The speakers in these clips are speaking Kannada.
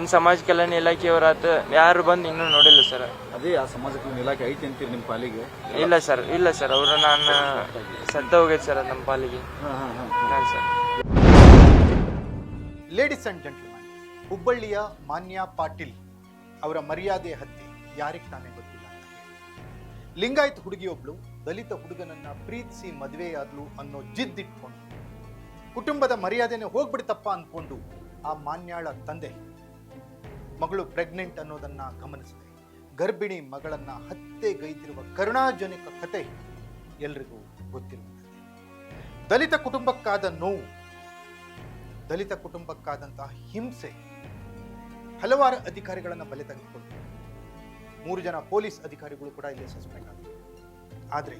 ಇನ್ನು ಸಮಾಜ ಕಲ್ಯಾಣ ಇಲಾಖೆಯವರಾತ ಯಾರು ಬಂದು ಇನ್ನೂ ನೋಡಿಲ್ಲ ಸರ್. ಅದೇ ಆ ಸಮಾಜ ಕಲ್ಯಾಣ ಇಲಾಖೆ ಐತಿ ಅಂತೀರಿ ನಿಮ್ಮ ಪಾಲಿಗೆ? ಇಲ್ಲ ಸರ್ ಅವರು ನಾನು ಸತ್ತ ಹೋಗೈತೆ ಸರ್ ನಮ್ಮ ಪಾಲಿಗೆ. ಹಾಂ ಸರ್. ಲೇಡೀಸ್ ಅಂಡ್ ಜೆಂಟಲ್ಮನ್, ಹುಬ್ಬಳ್ಳಿಯ ಮಾನ್ಯ ಪಾಟೀಲ್ ಅವರ ಮರ್ಯಾದೆ ಹತ್ಯೆ ಯಾರಿಗೆ ತಾನೇ ಗೊತ್ತಿಲ್ಲ ಅಂತ ಹೇಳಿ ಲಿಂಗಾಯತ್ ಹುಡುಗಿಯೊಬ್ಳು ದಲಿತ ಹುಡುಗನನ್ನ ಪ್ರೀತಿಸಿ ಮದುವೆಯಾದ್ಲು ಅನ್ನೋ ಜಿದ್ದಿಟ್ಕೊಂಡು ಕುಟುಂಬದ ಮರ್ಯಾದೆನೇ ಹೋಗ್ಬಿಡ್ತಪ್ಪ ಅಂದ್ಕೊಂಡು ಆ ಮಾನ್ಯಾಳ ತಂದೆ ಮಗಳು ಪ್ರೆಗ್ನೆಂಟ್ ಅನ್ನೋದನ್ನ ಗಮನಿಸಿದೆ. ಗರ್ಭಿಣಿ ಮಗಳನ್ನ ಹತ್ಯೆಗೈದಿರುವ ಕರುಣಾಜನಕ ಕತೆ ಎಲ್ರಿಗೂ ಗೊತ್ತಿರುತ್ತದೆ. ದಲಿತ ಕುಟುಂಬಕ್ಕಾದ ನೋವು, ದಲಿತ ಕುಟುಂಬಕ್ಕಾದಂತಹ ಹಿಂಸೆ ಹಲವಾರು ಅಧಿಕಾರಿಗಳನ್ನ ಬಲೆ ತೆಗೆದುಕೊಂಡು 3 ಜನ ಪೊಲೀಸ್ ಅಧಿಕಾರಿಗಳು ಕೂಡ ಇಲ್ಲಿ ಸಸ್ಪೆಂಡ್ ಆಗಿದ್ದಾರೆ. ಆದರೆ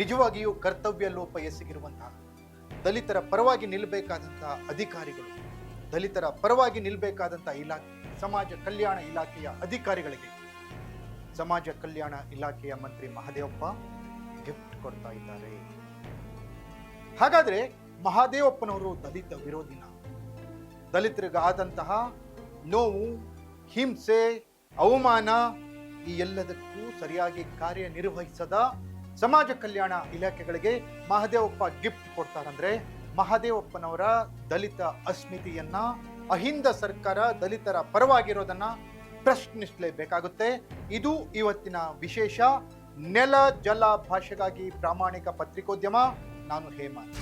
ನಿಜವಾಗಿಯೂ ಕರ್ತವ್ಯ ಲೋಪ ಎಸಗಿರುವಂತಹ ದಲಿತರ ಪರವಾಗಿ ನಿಲ್ಲಬೇಕಾದಂತಹ ಅಧಿಕಾರಿಗಳು, ದಲಿತರ ಪರವಾಗಿ ನಿಲ್ಲಬೇಕಾದಂತಹ ಇಲಾಖೆ, ಸಮಾಜ ಕಲ್ಯಾಣ ಇಲಾಖೆಯ ಅಧಿಕಾರಿಗಳಿಗೆ ಸಮಾಜ ಕಲ್ಯಾಣ ಇಲಾಖೆಯ ಮಂತ್ರಿ ಮಹದೇವಪ್ಪ ಗಿಫ್ಟ್ ಕೊಡ್ತಾ ಇದ್ದಾರೆ. ಹಾಗಾದ್ರೆ ಮಹದೇವಪ್ಪನವರು ದಲಿತ ವಿರೋಧಿನ? ದಲಿತರಿಗಾದಂತಹ ನೋವು, ಹಿಂಸೆ, ಅವಮಾನ ಈ ಎಲ್ಲದಕ್ಕೂ ಸರಿಯಾಗಿ ಕಾರ್ಯನಿರ್ವಹಿಸದ ಸಮಾಜ ಕಲ್ಯಾಣ ಇಲಾಖೆಗಳಿಗೆ ಮಹದೇವಪ್ಪ ಗಿಫ್ಟ್ ಕೊಡ್ತಾರಂದ್ರೆ ಮಹದೇವಪ್ಪನವರ ದಲಿತ ಅಸ್ಮಿತೆಯನ್ನ ಅಹಿಂದ ಸರ್ಕಾರ ದಲಿತರ ಪರವಾಗಿರೋದನ್ನ ಪ್ರಶ್ನಿಸಲೇಬೇಕಾಗುತ್ತೆ. ಇದು ಇವತ್ತಿನ ವಿಶೇಷ ನೆಲ ಜಲ ಭಾಷೆಗಾಗಿ ಪ್ರಾಮಾಣಿಕ ಪತ್ರಿಕೋದ್ಯಮ. ನಾನು ಹೇಮಂತ್.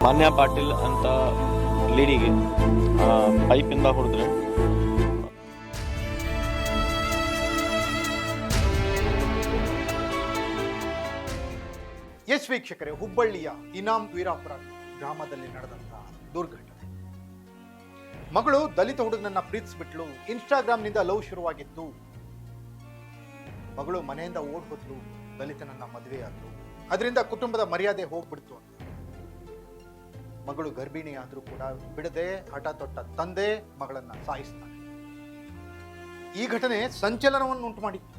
ಮಾನ್ಯ ಪಾಟೀಲ್ ಅಂತ ಲೇಡಿಗೆ ಪೈಪಿಂದ ಹೊಡೆದ್ರೆ ಎಸ್ ವೀಕ್ಷಕರೇ, ಹುಬ್ಬಳ್ಳಿಯ ಇನಾಮ್ ವೀರಾಪುರ ಗ್ರಾಮದಲ್ಲಿ ನಡೆದಂತಹ ದುರ್ಘಟನೆ. ಮಗಳು ದಲಿತ ಹುಡುಗನನ್ನ ಪ್ರೀತಿಸ್ಬಿಟ್ಲು. ಇನ್ಸ್ಟಾಗ್ರಾಮ್ನಿಂದ ಲವ್ ಶುರುವಾಗಿತ್ತು. ಮಗಳು ಮನೆಯಿಂದ ಓಡ್ ಹೋದ್ಲು, ದಲಿತನನ್ನ ಮದುವೆ ಆದ್ಲು. ಅದರಿಂದ ಕುಟುಂಬದ ಮರ್ಯಾದೆ ಹೋಗ್ಬಿಡ್ತು ಅಂತ ಮಗಳು ಗರ್ಭಿಣಿ ಆದ್ರೂ ಕೂಡ ಬಿಡದೆ ಹಠ ತೊಟ್ಟ ತಂದೆ ಮಗಳನ್ನ ಸಾಯಿಸ್ತಾನೆ. ಈ ಘಟನೆ ಸಂಚಲನವನ್ನು ಉಂಟು ಮಾಡಿತ್ತು.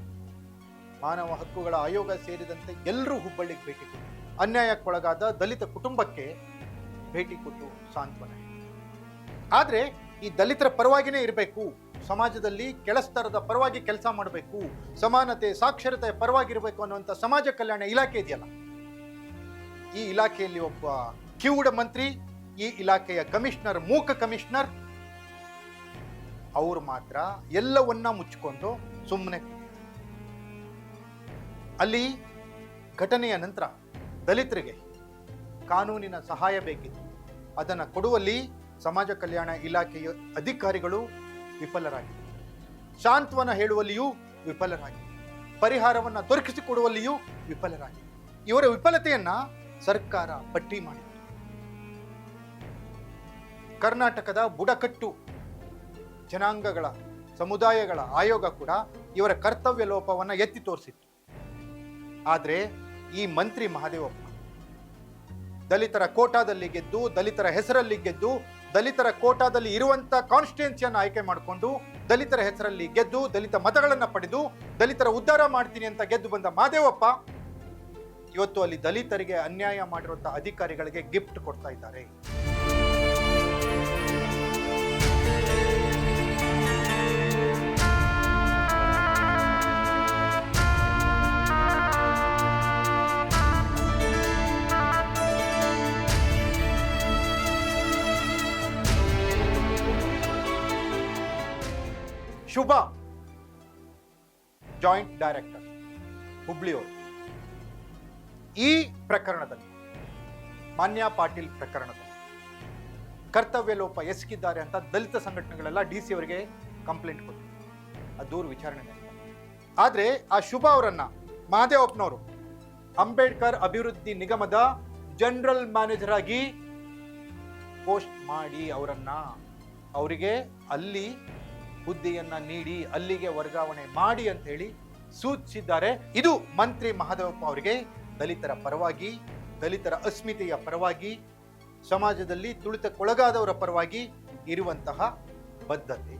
ಮಾನವ ಹಕ್ಕುಗಳ ಆಯೋಗ ಸೇರಿದಂತೆ ಎಲ್ಲರೂ ಹುಬ್ಬಳ್ಳಿಗೆ ಭೇಟಿ ಕೊಟ್ಟು ಅನ್ಯಾಯಕ್ಕೊಳಗಾದ ದಲಿತ ಕುಟುಂಬಕ್ಕೆ ಭೇಟಿ ಕೊಟ್ಟು ಸಾಂತ್ವನ. ಆದ್ರೆ ಈ ದಲಿತರ ಪರವಾಗಿನೇ ಇರಬೇಕು, ಸಮಾಜದಲ್ಲಿ ಕೆಳಸ್ತರದ ಪರವಾಗಿ ಕೆಲಸ ಮಾಡಬೇಕು, ಸಮಾನತೆ ಸಾಕ್ಷರತೆಯ ಪರವಾಗಿರಬೇಕು ಅನ್ನುವಂಥ ಸಮಾಜ ಕಲ್ಯಾಣ ಇಲಾಖೆ ಇದೆಯಲ್ಲ, ಈ ಇಲಾಖೆಯಲ್ಲಿ ಒಬ್ಬ ಕಿವುಡ ಮಂತ್ರಿ, ಈ ಇಲಾಖೆಯ ಕಮಿಷನರ್, ಮೂಕ ಕಮಿಷನರ್, ಅವರು ಮಾತ್ರ ಎಲ್ಲವನ್ನ ಮುಚ್ಚಿಕೊಂಡು ಸುಮ್ಮನೆ. ಅಲ್ಲಿ ಘಟನೆಯ ನಂತರ ದಲಿತರಿಗೆ ಕಾನೂನಿನ ಸಹಾಯ ಬೇಕಿತ್ತು. ಅದನ್ನು ಕೊಡುವಲ್ಲಿ ಸಮಾಜ ಕಲ್ಯಾಣ ಇಲಾಖೆಯ ಅಧಿಕಾರಿಗಳು ವಿಫಲರಾಗಿದ್ದಾರೆ. ಸಾಂತ್ವನ ಹೇಳುವಲ್ಲಿಯೂ ವಿಫಲರಾಗಿದೆ. ಪರಿಹಾರವನ್ನು ದೊರಕಿಸಿಕೊಡುವಲ್ಲಿಯೂ ವಿಫಲರಾಗಿದೆ. ಇವರ ವಿಫಲತೆಯನ್ನ ಸರ್ಕಾರ ಪಟ್ಟಿ ಮಾಡಿದೆ. ಕರ್ನಾಟಕದ ಬುಡಕಟ್ಟು ಜನಾಂಗಗಳ ಸಮುದಾಯಗಳ ಆಯೋಗ ಕೂಡ ಇವರ ಕರ್ತವ್ಯ ಲೋಪವನ್ನು ಎತ್ತಿ ತೋರಿಸಿತ್ತು. ಆದರೆ ಈ ಮಂತ್ರಿ ಮಹದೇವಪ್ಪ ದಲಿತರ ಕೋಟಾದಲ್ಲಿ ಗೆದ್ದು, ದಲಿತರ ಹೆಸರಲ್ಲಿ ಗೆದ್ದು, ದಲಿತರ ಕೋಟಾದಲ್ಲಿ ಇರುವಂತ ಕಾನ್ಸ್ಟಿಟ್ಯೂನ್ಸಿಯನ್ನು ಆಯ್ಕೆ ಮಾಡಿಕೊಂಡು ದಲಿತರ ಹೆಸರಲ್ಲಿ ಗೆದ್ದು, ದಲಿತ ಮತಗಳನ್ನು ಪಡೆದು ದಲಿತರ ಉದ್ಧಾರ ಮಾಡ್ತೀನಿ ಅಂತ ಗೆದ್ದು ಬಂದ ಮಹದೇವಪ್ಪ ಇವತ್ತು ಅಲ್ಲಿ ದಲಿತರಿಗೆ ಅನ್ಯಾಯ ಮಾಡಿರುವಂತಹ ಅಧಿಕಾರಿಗಳಿಗೆ ಗಿಫ್ಟ್ ಕೊಡ್ತಾ ಇದ್ದಾರೆ. ಶುಭ ಜಾಯಿಂಟ್ ಡೈರೆಕ್ಟರ್ ಹುಬ್ಳಿಯವರು ಈ ಪ್ರಕರಣದಲ್ಲಿ, ಮಾನ್ಯ ಪಾಟೀಲ್ ಪ್ರಕರಣದಲ್ಲಿ ಕರ್ತವ್ಯ ಲೋಪ ಎಸಗಿದ್ದಾರೆ ಅಂತ ದಲಿತ ಸಂಘಟನೆಗಳೆಲ್ಲ DC ಅವರಿಗೆ ಕಂಪ್ಲೇಂಟ್ ಕೊಟ್ಟರು. ಆ ದೂರು ವಿಚಾರಣೆ ನಡೆಯಿತು. ಆದ್ರೆ ಆ ಶುಭ ಅವರನ್ನ ಮಹದೇವಪ್ಪನವರು ಅಂಬೇಡ್ಕರ್ ಅಭಿವೃದ್ಧಿ ನಿಗಮದ ಜನರಲ್ ಮ್ಯಾನೇಜರ್ ಆಗಿ ಪೋಸ್ಟ್ ಮಾಡಿ ಅವರಿಗೆ ಅಲ್ಲಿ ಹುದ್ದೆಯನ್ನ ನೀಡಿ ಅಲ್ಲಿಗೆ ವರ್ಗಾವಣೆ ಮಾಡಿ ಅಂತ ಹೇಳಿ ಸೂಚಿಸಿದ್ದಾರೆ. ಇದು ಮಂತ್ರಿ ಮಹದೇವಪ್ಪ ಅವರಿಗೆ ದಲಿತರ ಪರವಾಗಿ, ದಲಿತರ ಅಸ್ಮಿತೆಯ ಪರವಾಗಿ, ಸಮಾಜದಲ್ಲಿ ತುಳಿತಕ್ಕೊಳಗಾದವರ ಪರವಾಗಿ ಇರುವಂತಹ ಬದ್ಧತೆ,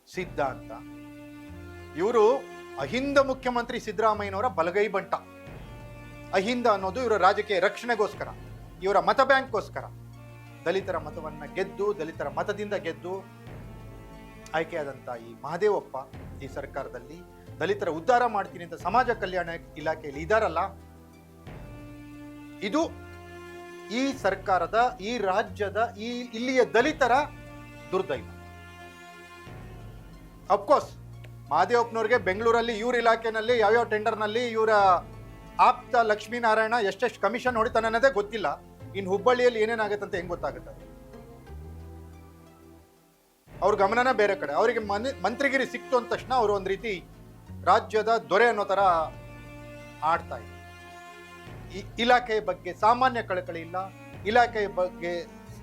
ಸಿದ್ಧಾಂತ. ಇವರು ಅಹಿಂದ ಮುಖ್ಯಮಂತ್ರಿ ಸಿದ್ದರಾಮಯ್ಯನವರ ಬಲಗೈ ಬಂಟ. ಅಹಿಂದ ಅನ್ನೋದು ಇವರ ರಾಜಕೀಯ ರಕ್ಷಣೆಗೋಸ್ಕರ, ಇವರ ಮತ ಬ್ಯಾಂಕ್ಗೋಸ್ಕರ. ದಲಿತರ ಮತವನ್ನ ಗೆದ್ದು, ದಲಿತರ ಮತದಿಂದ ಗೆದ್ದು ಆಯ್ಕೆಯಾದಂಥ ಈ ಮಹದೇವಪ್ಪ ಈ ಸರ್ಕಾರದಲ್ಲಿ ದಲಿತರ ಉದ್ಧಾರ ಮಾಡ್ತೀನಿ ಅಂತ ಸಮಾಜ ಕಲ್ಯಾಣ ಇಲಾಖೆಯಲ್ಲಿ ಇದಾರಲ್ಲ, ಇದು ಈ ಸರ್ಕಾರದ, ಈ ರಾಜ್ಯದ, ಇಲ್ಲಿಯ ದಲಿತರ ದುರ್ದೈವ. ಅಫ್ಕೋರ್ಸ್ ಮಹದೇವಪ್ಪನವ್ರಿಗೆ ಬೆಂಗಳೂರಲ್ಲಿ ಇವ್ರ ಇಲಾಖೆನಲ್ಲಿ ಯಾವ್ಯಾವ ಟೆಂಡರ್ನಲ್ಲಿ ಇವರ ಆಪ್ತ ಲಕ್ಷ್ಮೀನಾರಾಯಣ ಎಷ್ಟೆಷ್ಟು ಕಮಿಷನ್ ಹೊಡಿತಾನೆ ಅನ್ನೋದೇ ಗೊತ್ತಿಲ್ಲ. ಇನ್ನು ಹುಬ್ಬಳ್ಳಿಯಲ್ಲಿ ಏನೇನಾಗತ್ತೆ ಅಂತ ಹೆಂಗ್ ಗೊತ್ತಾಗುತ್ತೆ? ಅವ್ರ ಗಮನನ ಬೇರೆ ಕಡೆ. ಅವರಿಗೆ ಮಂತ್ರಿಗಿರಿ ಸಿಕ್ತು ಅಂದ ತಕ್ಷಣ ಅವರು ಒಂದು ರೀತಿ ರಾಜ್ಯದ ದೊರೆ ಅನ್ನೋ ತರ ಆಡ್ತಾ ಇದ್ದಾರೆ. ಇಲಾಖೆಯ ಬಗ್ಗೆ ಸಾಮಾನ್ಯ ಕಳಕಳಿ ಇಲ್ಲ, ಇಲಾಖೆಯ ಬಗ್ಗೆ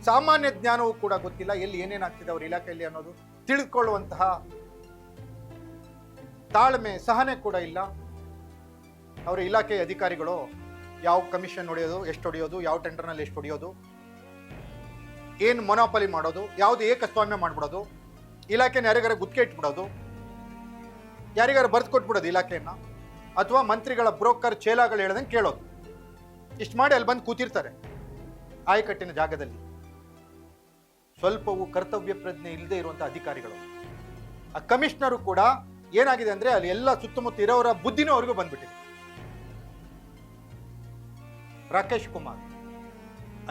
ಸಾಮಾನ್ಯ ಜ್ಞಾನವೂ ಕೂಡ ಗೊತ್ತಿಲ್ಲ, ಎಲ್ಲಿ ಏನೇನಾಗ್ತಿದೆ ಅವ್ರ ಇಲಾಖೆಯಲ್ಲಿ ಅನ್ನೋದು ತಿಳಿದುಕೊಳ್ಳುವಂತಹ ತಾಳ್ಮೆ ಸಹನೆ ಕೂಡ ಇಲ್ಲ. ಅವರ ಇಲಾಖೆಯ ಅಧಿಕಾರಿಗಳು ಯಾವ ಕಮಿಷನ್ ಹೊಡೆಯೋದು, ಎಷ್ಟು ಹೊಡೆಯೋದು, ಯಾವ ಟೆಂಡರ್ನಲ್ಲಿ ಎಷ್ಟು ಹೊಡೆಯೋದು, ಏನು ಮೊನೋಪಲಿ ಮಾಡೋದು, ಯಾವುದು ಏಕಸ್ವಾಮ್ಯ ಮಾಡ್ಬಿಡೋದು, ಇಲಾಖೆನ ಯಾರಿಗಾರ ಗುತ್ತಿಗೆ ಇಟ್ಬಿಡೋದು, ಯಾರಿಗಾರ ಬರ್ದು ಕೊಟ್ಬಿಡೋದು ಇಲಾಖೆಯನ್ನ, ಅಥವಾ ಮಂತ್ರಿಗಳ ಬ್ರೋಕರ್ ಚೇಲಾಗಳು ಹೇಳ್ದಂಗೆ ಕೇಳೋದು. ಇಷ್ಟು ಮಾಡಿ ಅಲ್ಲಿ ಬಂದು ಕೂತಿರ್ತಾರೆ ಆಯಕಟ್ಟಿನ ಜಾಗದಲ್ಲಿ. ಸ್ವಲ್ಪವೂ ಕರ್ತವ್ಯ ಪ್ರಜ್ಞೆ ಇಲ್ಲದೆ ಇರುವಂತಹ ಅಧಿಕಾರಿಗಳು. ಆ ಕಮಿಷನರು ಕೂಡ ಏನಾಗಿದೆ ಅಂದ್ರೆ ಅಲ್ಲಿ ಎಲ್ಲ ಸುತ್ತಮುತ್ತ ಇರೋರ ಬುದ್ಧಿನೂ ಅವ್ರಿಗೂ ಬಂದ್ಬಿಟ್ಟಿದೆ. Rakesh Kumar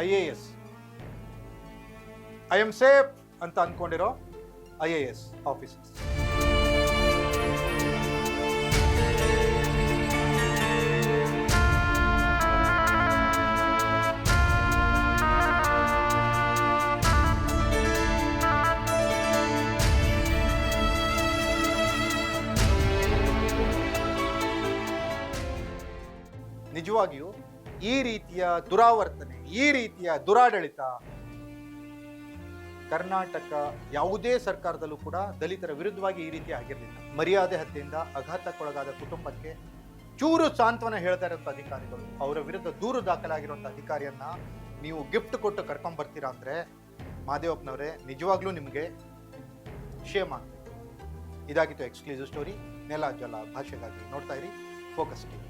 IAS, I M safe ಅಂತ ಅನ್ಕೊಂಡಿರೋ IAS ಆಫೀಸರ್ಸ್. ನಿಜವಾಗಿಯೂ ಈ ರೀತಿಯ ದುರಾವರ್ತನೆ, ಈ ರೀತಿಯ ದುರಾಡಳಿತ ಕರ್ನಾಟಕ ಯಾವುದೇ ಸರ್ಕಾರದಲ್ಲೂ ಕೂಡ ದಲಿತರ ವಿರುದ್ಧವಾಗಿ ಈ ರೀತಿ ಆಗಿರಲಿಲ್ಲ. ಮರ್ಯಾದೆ ಹತ್ಯೆಯಿಂದ ಆಘಾತಕ್ಕೊಳಗಾದ ಕುಟುಂಬಕ್ಕೆ ಚೂರು ಸಾಂತ್ವನ ಹೇಳ್ತಾ ಇರುವಂಥ ಅಧಿಕಾರಿಗಳು, ಅವರ ವಿರುದ್ಧ ದೂರು ದಾಖಲಾಗಿರುವಂಥ ಅಧಿಕಾರಿಯನ್ನ ನೀವು ಗಿಫ್ಟ್ ಕೊಟ್ಟು ಕರ್ಕೊಂಡ್ ಬರ್ತೀರಾ ಅಂದ್ರೆ ಮಹದೇವಪ್ಪನವರೇ, ನಿಜವಾಗ್ಲೂ ನಿಮಗೆ ಶೇಮ್ ಆಗ್ತದೆ. ಇದಾಗಿತ್ತು ಎಕ್ಸ್ಕ್ಲೂಸಿವ್ ಸ್ಟೋರಿ. ನೆಲ ಜಲ ಭಾಷೆಗಾಗಿ ನೋಡ್ತಾ ಇರಿ ಫೋಕಸ್ ಟಿವಿ.